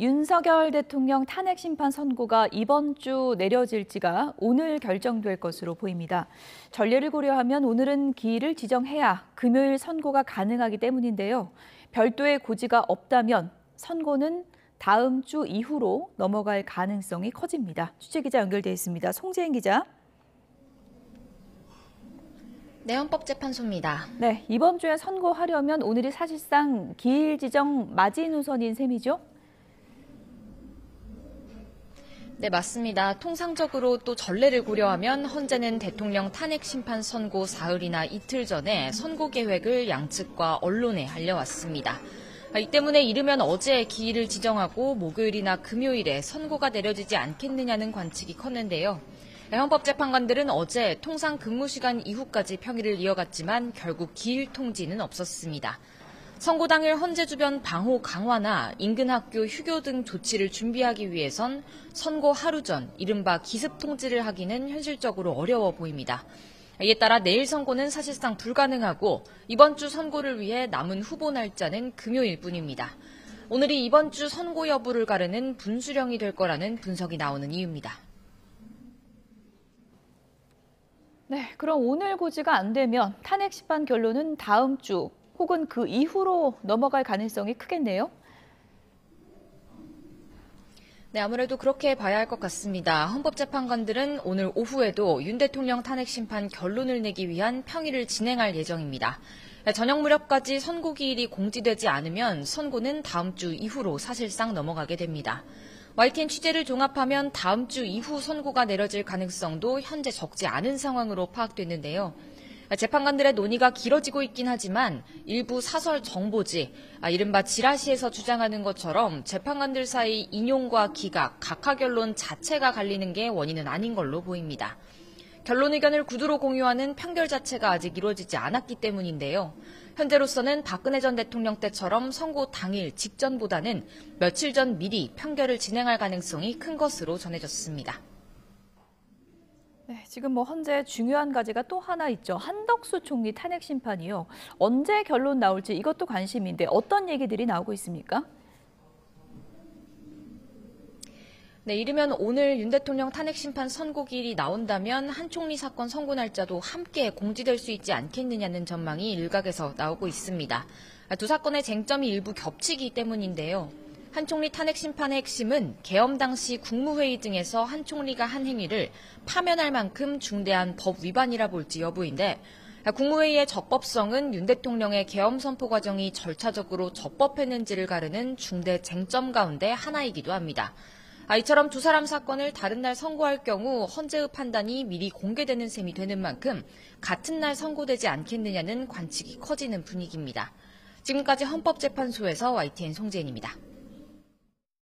윤석열 대통령 탄핵 심판 선고가 이번 주 내려질지가 오늘 결정될 것으로 보입니다. 전례를 고려하면 오늘은 기일을 지정해야 금요일 선고가 가능하기 때문인데요. 별도의 고지가 없다면 선고는 다음 주 이후로 넘어갈 가능성이 커집니다. 취재기자 연결돼 있습니다. 송재인 기자. 네, 헌법재판소입니다. 네, 이번 주에 선고하려면 오늘이 사실상 기일 지정 마지노선인 셈이죠? 네, 맞습니다. 통상적으로 또 전례를 고려하면 헌재는 대통령 탄핵 심판 선고 사흘이나 이틀 전에 선고 계획을 양측과 언론에 알려왔습니다. 이 때문에 이르면 어제 기일을 지정하고 목요일이나 금요일에 선고가 내려지지 않겠느냐는 관측이 컸는데요. 헌법재판관들은 어제 통상 근무 시간 이후까지 평일을 이어갔지만 결국 기일 통지는 없었습니다. 선고 당일 헌재 주변 방호 강화나 인근 학교 휴교 등 조치를 준비하기 위해선 선고 하루 전 이른바 기습 통지를 하기는 현실적으로 어려워 보입니다. 이에 따라 내일 선고는 사실상 불가능하고 이번 주 선고를 위해 남은 후보 날짜는 금요일뿐입니다. 오늘이 이번 주 선고 여부를 가르는 분수령이 될 거라는 분석이 나오는 이유입니다. 네, 그럼 오늘 고지가 안 되면 탄핵 심판 결론은 다음 주 혹은 그 이후로 넘어갈 가능성이 크겠네요. 네, 아무래도 그렇게 봐야 할 것 같습니다. 헌법재판관들은 오늘 오후에도 윤 대통령 탄핵 심판 결론을 내기 위한 평의를 진행할 예정입니다. 저녁 무렵까지 선고 기일이 공지되지 않으면 선고는 다음 주 이후로 사실상 넘어가게 됩니다. YTN 취재를 종합하면 다음 주 이후 선고가 내려질 가능성도 현재 적지 않은 상황으로 파악됐는데요. 재판관들의 논의가 길어지고 있긴 하지만 일부 사설 정보지, 이른바 지라시에서 주장하는 것처럼 재판관들 사이 인용과 기각, 각하 결론 자체가 갈리는 게 원인은 아닌 걸로 보입니다. 결론 의견을 구두로 공유하는 판결 자체가 아직 이루어지지 않았기 때문인데요. 현재로서는 박근혜 전 대통령 때처럼 선고 당일 직전보다는 며칠 전 미리 판결을 진행할 가능성이 큰 것으로 전해졌습니다. 네, 지금 현재 중요한 과제가 또 하나 있죠. 한덕수 총리 탄핵 심판이요. 언제 결론 나올지 이것도 관심인데 어떤 얘기들이 나오고 있습니까? 네, 이르면 오늘 윤 대통령 탄핵 심판 선고 기일이 나온다면 한 총리 사건 선고 날짜도 함께 공지될 수 있지 않겠느냐는 전망이 일각에서 나오고 있습니다. 두 사건의 쟁점이 일부 겹치기 때문인데요. 한 총리 탄핵 심판의 핵심은 계엄 당시 국무회의 등에서 한 총리가 한 행위를 파면할 만큼 중대한 법 위반이라 볼지 여부인데 국무회의의 적법성은 윤 대통령의 계엄 선포 과정이 절차적으로 적법했는지를 가르는 중대 쟁점 가운데 하나이기도 합니다. 이처럼 두 사람 사건을 다른 날 선고할 경우 헌재의 판단이 미리 공개되는 셈이 되는 만큼 같은 날 선고되지 않겠느냐는 관측이 커지는 분위기입니다. 지금까지 헌법재판소에서 YTN 송재인입니다.